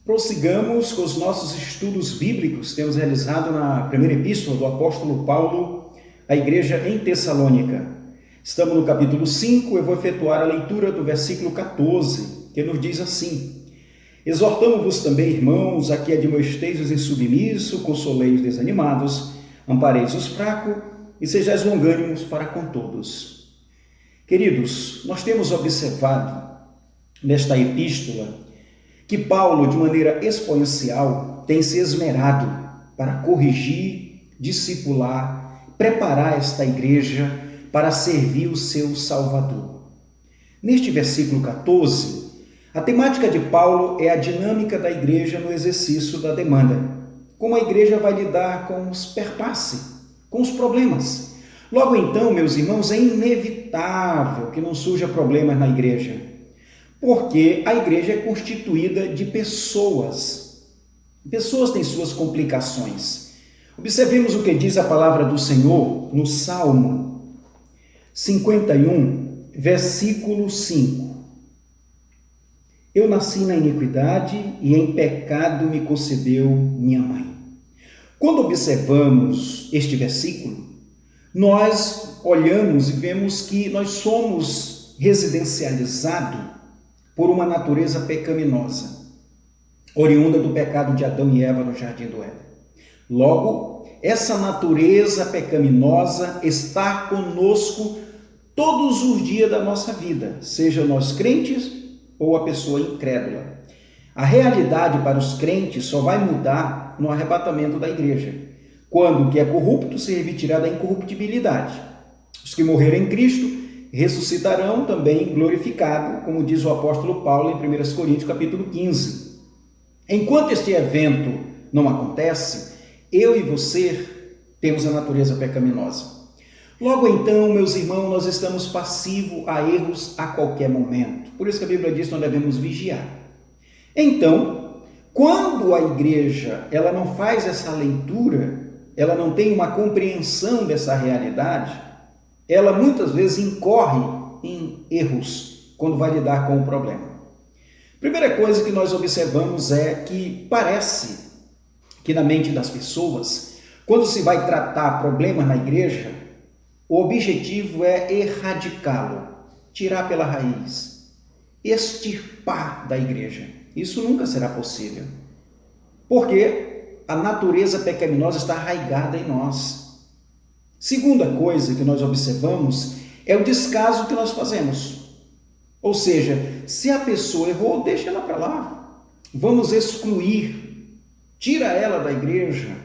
Prossigamos com os nossos estudos bíblicos que temos realizado na primeira epístola do apóstolo Paulo à igreja em Tessalônica. Estamos no capítulo 5, eu vou efetuar a leitura do versículo 14, que nos diz assim: Exortamo-vos também, irmãos, a que admoesteis os insubmissos, consoleis os desanimados, ampareis os fracos e sejais longânimos para com todos. Queridos, nós temos observado nesta epístola que Paulo, de maneira exponencial, tem se esmerado para corrigir, discipular, preparar esta igreja para servir o seu Salvador. Neste versículo 14, a temática de Paulo é a dinâmica da igreja no exercício da demanda. Como a igreja vai lidar com os perpasses, com os problemas. Logo então, meus irmãos, é inevitável que não surja problemas na igreja. Porque a igreja é constituída de pessoas. Pessoas têm suas complicações. Observemos o que diz a palavra do Senhor no Salmo 51, versículo 5. Eu nasci na iniquidade e em pecado me concebeu minha mãe. Quando observamos este versículo, nós olhamos e vemos que nós somos residencializados por uma natureza pecaminosa, oriunda do pecado de Adão e Eva no Jardim do Éden. Logo, essa natureza pecaminosa está conosco todos os dias da nossa vida, seja nós crentes ou a pessoa incrédula. A realidade para os crentes só vai mudar no arrebatamento da igreja, quando o que é corrupto se revestirá da incorruptibilidade. Os que morreram em Cristo ressuscitarão também glorificado, como diz o apóstolo Paulo em 1 Coríntios capítulo 15. Enquanto este evento não acontece, eu e você temos a natureza pecaminosa. Logo então, meus irmãos, nós estamos passivos a erros a qualquer momento. Por isso que a Bíblia diz que nós devemos vigiar. Então, quando a igreja ela não faz essa leitura, ela não tem uma compreensão dessa realidade, ela muitas vezes incorre em erros quando vai lidar com o problema. Primeira coisa que nós observamos é que parece que na mente das pessoas, quando se vai tratar problemas na igreja, o objetivo é erradicá-lo, tirar pela raiz, extirpar da igreja. Isso nunca será possível, porque a natureza pecaminosa está arraigada em nós. Segunda coisa que nós observamos é o descaso que nós fazemos. Ou seja, se a pessoa errou, deixa ela para lá. Vamos excluir, tira ela da igreja.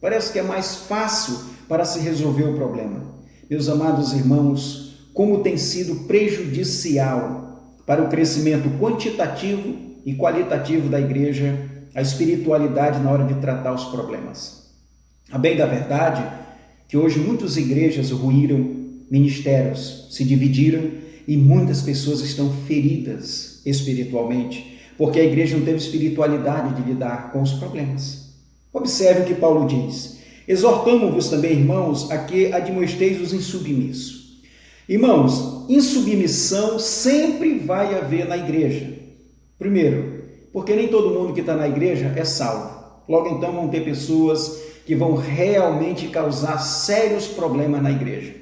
Parece que é mais fácil para se resolver o problema. Meus amados irmãos, como tem sido prejudicial para o crescimento quantitativo e qualitativo da igreja a espiritualidade na hora de tratar os problemas. A bem da verdade, que hoje muitas igrejas ruíram, ministérios se dividiram e muitas pessoas estão feridas espiritualmente, porque a igreja não teve espiritualidade de lidar com os problemas. Observe o que Paulo diz: Exortamo-vos também, irmãos, a que admoesteis os insubmissos. Irmãos, insubmissão sempre vai haver na igreja. Primeiro, porque nem todo mundo que está na igreja é salvo. Logo então vão ter pessoas que vão realmente causar sérios problemas na igreja.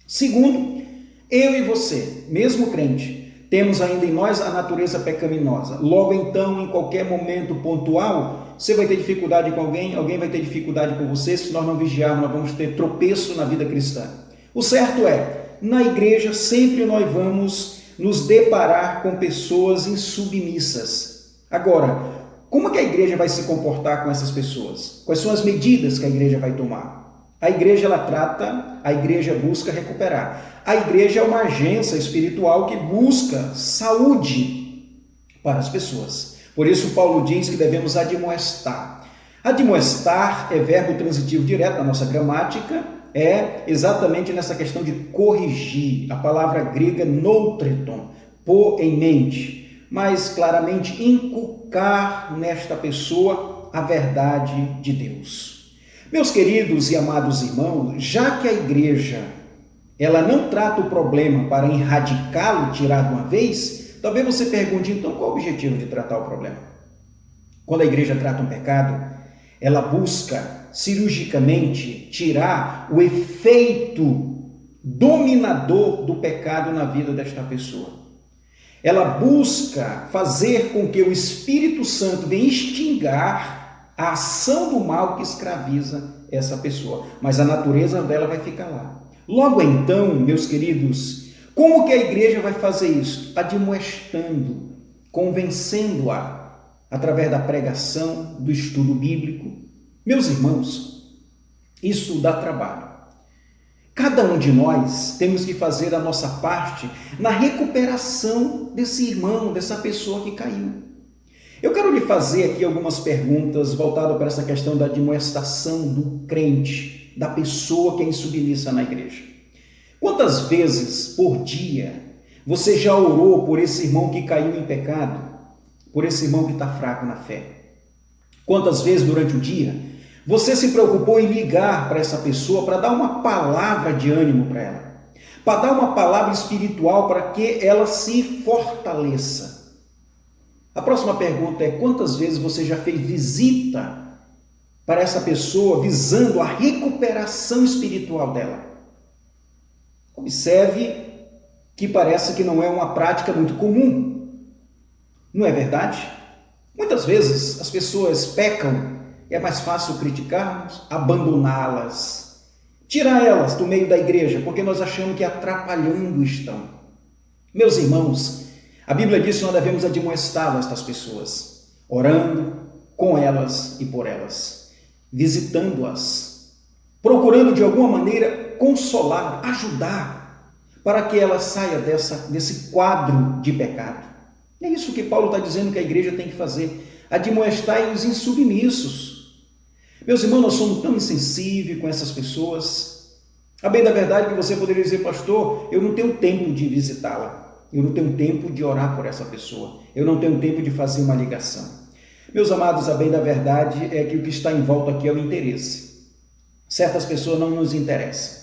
Segundo, eu e você, mesmo crente, temos ainda em nós a natureza pecaminosa. Logo então, em qualquer momento pontual, você vai ter dificuldade com alguém, alguém vai ter dificuldade com você. Se nós não vigiarmos, nós vamos ter tropeço na vida cristã. O certo é, na igreja sempre nós vamos nos deparar com pessoas insubmissas. Agora, como que a igreja vai se comportar com essas pessoas? Quais são as medidas que a igreja vai tomar? A igreja ela trata, a igreja busca recuperar. A igreja é uma agência espiritual que busca saúde para as pessoas. Por isso Paulo diz que devemos admoestar. Admoestar é verbo transitivo direto na nossa gramática, é exatamente nessa questão de corrigir. A palavra grega noutreton, pôr em mente, mas claramente inculcar nesta pessoa a verdade de Deus. Meus queridos e amados irmãos, já que a igreja ela não trata o problema para erradicá-lo, tirar de uma vez, talvez você pergunte, então qual é o objetivo de tratar o problema? Quando a igreja trata um pecado, ela busca cirurgicamente tirar o efeito dominador do pecado na vida desta pessoa. Ela busca fazer com que o Espírito Santo venha extinguir a ação do mal que escraviza essa pessoa, mas a natureza dela vai ficar lá. Logo então, meus queridos, como que a igreja vai fazer isso? Admoestando, convencendo-a através da pregação, do estudo bíblico. Meus irmãos, isso dá trabalho. Cada um de nós temos que fazer a nossa parte na recuperação desse irmão, dessa pessoa que caiu. Eu quero lhe fazer aqui algumas perguntas voltadas para essa questão da admoestação do crente, da pessoa que é insubmissa na igreja. Quantas vezes por dia você já orou por esse irmão que caiu em pecado, por esse irmão que está fraco na fé? Quantas vezes durante o dia você se preocupou em ligar para essa pessoa para dar uma palavra de ânimo para ela, para dar uma palavra espiritual para que ela se fortaleça? A próxima pergunta é: quantas vezes você já fez visita para essa pessoa visando a recuperação espiritual dela? Observe que parece que não é uma prática muito comum, não é verdade? Muitas vezes as pessoas pecam e é mais fácil criticarmos, abandoná-las, tirar elas do meio da igreja, porque nós achamos que atrapalhando estão. Meus irmãos, a Bíblia diz que nós devemos admoestar estas pessoas, orando com elas e por elas, visitando-as, procurando de alguma maneira consolar, ajudar, para que ela saia desse quadro de pecado. É isso que Paulo está dizendo que a igreja tem que fazer: admoestar os insubmissos. Meus irmãos, nós somos tão insensíveis com essas pessoas. A bem da verdade que você poderia dizer: pastor, eu não tenho tempo de visitá-la. Eu não tenho tempo de orar por essa pessoa. Eu não tenho tempo de fazer uma ligação. Meus amados, a bem da verdade é que o que está em volta aqui é o interesse. Certas pessoas não nos interessam.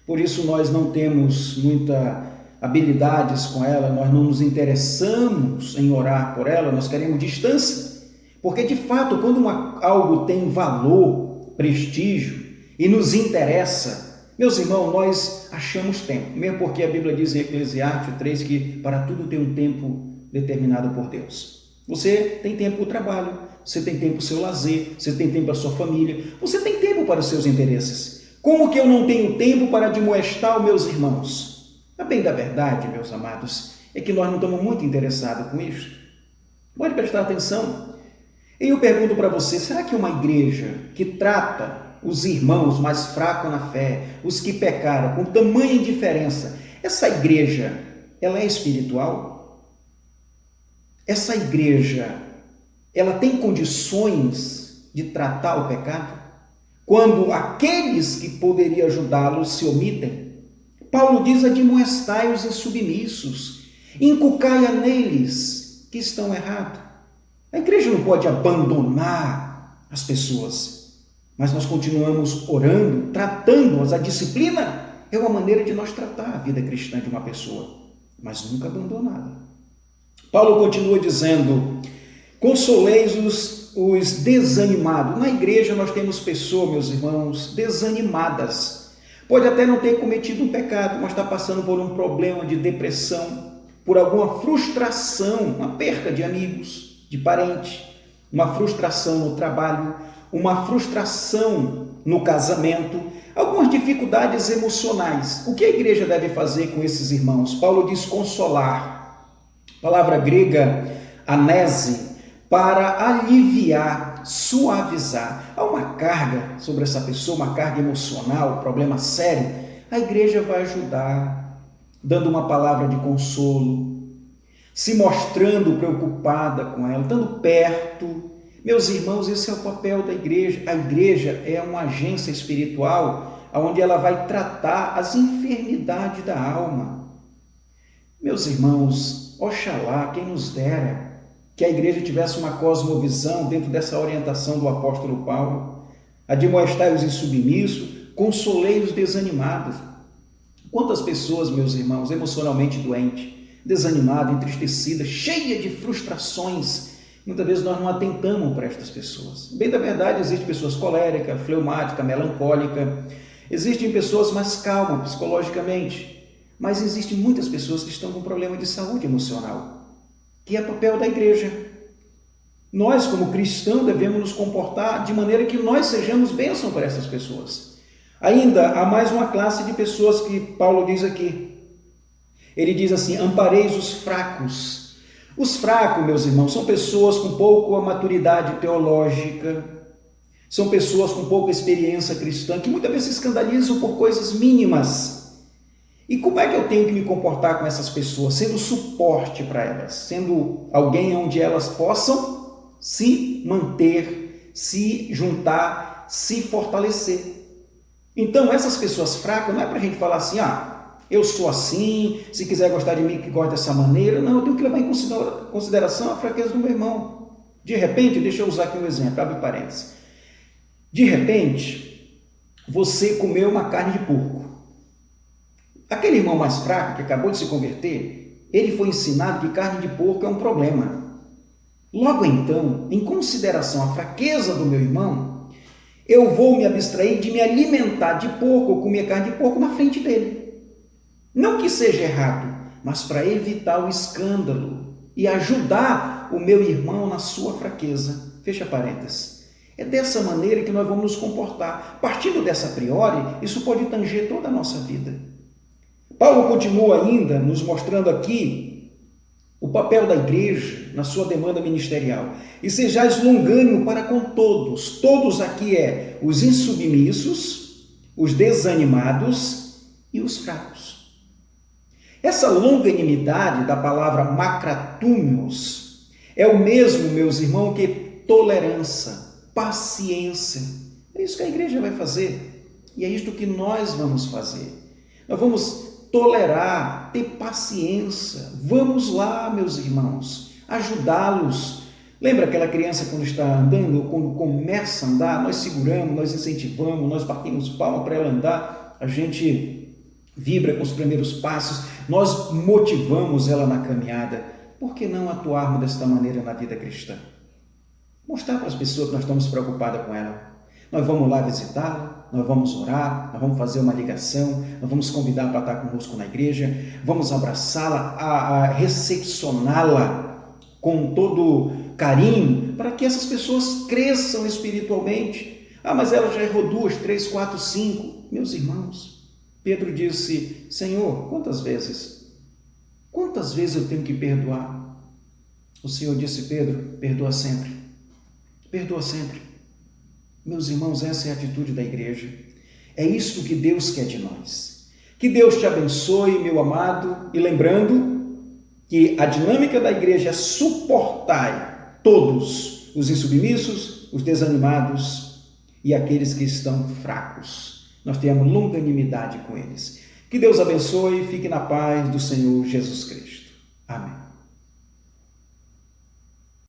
Por isso nós não temos muita habilidades com ela, nós não nos interessamos em orar por ela, nós queremos distância. Porque de fato, quando algo tem valor, prestígio e nos interessa, meus irmãos, nós achamos tempo, mesmo porque a Bíblia diz em Eclesiastes 3 que para tudo tem um tempo determinado por Deus. Você tem tempo para o trabalho, você tem tempo para o seu lazer, você tem tempo para a sua família, você tem tempo para os seus interesses. Como que eu não tenho tempo para admoestar os meus irmãos? A bem da verdade, meus amados, é que nós não estamos muito interessados com isso. Pode prestar atenção. E eu pergunto para você: será que uma igreja que trata os irmãos mais fracos na fé, os que pecaram, com tamanha indiferença, essa igreja, ela é espiritual? Essa igreja, ela tem condições de tratar o pecado? Quando aqueles que poderiam ajudá-los se omitem? Paulo diz: admoestai os insubmissos, inculcai neles que estão errados. A igreja não pode abandonar as pessoas, mas nós continuamos orando, tratando-as. A disciplina é uma maneira de nós tratar a vida cristã de uma pessoa, mas nunca abandonada. Paulo continua dizendo: consoleis os desanimados. Na igreja nós temos pessoas, meus irmãos, desanimadas. Pode até não ter cometido um pecado, mas está passando por um problema de depressão, por alguma frustração, uma perca de amigos, de parente, uma frustração no trabalho, uma frustração no casamento, algumas dificuldades emocionais. O que a igreja deve fazer com esses irmãos? Paulo diz consolar. Palavra grega, anese, para aliviar, suavizar. Há uma carga sobre essa pessoa, uma carga emocional, problema sério. A igreja vai ajudar, dando uma palavra de consolo, se mostrando preocupada com ela, estando perto. Meus irmãos, esse é o papel da igreja. A igreja é uma agência espiritual onde ela vai tratar as enfermidades da alma. Meus irmãos, oxalá, quem nos dera que a igreja tivesse uma cosmovisão dentro dessa orientação do apóstolo Paulo: admoestai os insubmissos, consolei os desanimados. Quantas pessoas, meus irmãos, emocionalmente doentes, desanimada, entristecida, cheia de frustrações, Muitas vezes nós não atentamos para estas pessoas. Bem da verdade, existem pessoas coléricas, fleumáticas, melancólicas, existem pessoas mais calmas psicologicamente, mas existem muitas pessoas que estão com problema de saúde emocional, que é papel da igreja. Nós, como cristãos, devemos nos comportar de maneira que nós sejamos bênção para essas pessoas. Ainda há mais uma classe de pessoas que Paulo diz aqui. Ele diz assim: ampareis os fracos. Os fracos, meus irmãos, são pessoas com pouca maturidade teológica, são pessoas com pouca experiência cristã, que muitas vezes se escandalizam por coisas mínimas. E como é que eu tenho que me comportar com essas pessoas? Sendo suporte para elas, sendo alguém onde elas possam se manter, se juntar, se fortalecer. Então, essas pessoas fracas, não é para a gente falar assim, eu sou assim, se quiser gostar de mim, que goste dessa maneira. Não, eu tenho que levar em consideração a fraqueza do meu irmão. De repente, deixa eu usar aqui um exemplo, abre parênteses. De repente, você comeu uma carne de porco. Aquele irmão mais fraco, que acabou de se converter, ele foi ensinado que carne de porco é um problema. Logo então, em consideração à fraqueza do meu irmão, eu vou me abstrair de me alimentar de porco ou comer carne de porco na frente dele. Não que seja errado, mas para evitar o escândalo e ajudar o meu irmão na sua fraqueza. Fecha parênteses. É dessa maneira que nós vamos nos comportar. Partindo dessa a priori, isso pode tanger toda a nossa vida. Paulo continua ainda nos mostrando aqui o papel da igreja na sua demanda ministerial. E sejais longânimo para com todos. Todos aqui os insubmissos, os desanimados e os fracos. Essa longanimidade da palavra macratúmios é o mesmo, meus irmãos, que tolerância, paciência. É isso que a igreja vai fazer. E é isto que nós vamos fazer. Nós vamos tolerar, ter paciência. Vamos lá, meus irmãos, ajudá-los. Lembra aquela criança quando está andando, ou quando começa a andar, nós seguramos, nós incentivamos, nós batemos palma para ela andar, a gente vibra com os primeiros passos, nós motivamos ela na caminhada. Por que não atuarmos desta maneira na vida cristã? Mostrar para as pessoas que nós estamos preocupados com ela. Nós vamos lá visitá-la, nós vamos orar, nós vamos fazer uma ligação, nós vamos convidar para estar conosco na igreja, vamos abraçá-la, a recepcioná-la com todo carinho, para que essas pessoas cresçam espiritualmente. Mas ela já errou 2, 3, 4, 5. Meus irmãos, Pedro disse: Senhor, quantas vezes eu tenho que perdoar? O Senhor disse: Pedro, perdoa sempre. Perdoa sempre. Meus irmãos, essa é a atitude da igreja. É isso que Deus quer de nós. Que Deus te abençoe, meu amado. E lembrando que a dinâmica da igreja é suportar todos os insubmissos, os desanimados e aqueles que estão fracos. Nós temos longanimidade com eles. Que Deus abençoe e fique na paz do Senhor Jesus Cristo. Amém.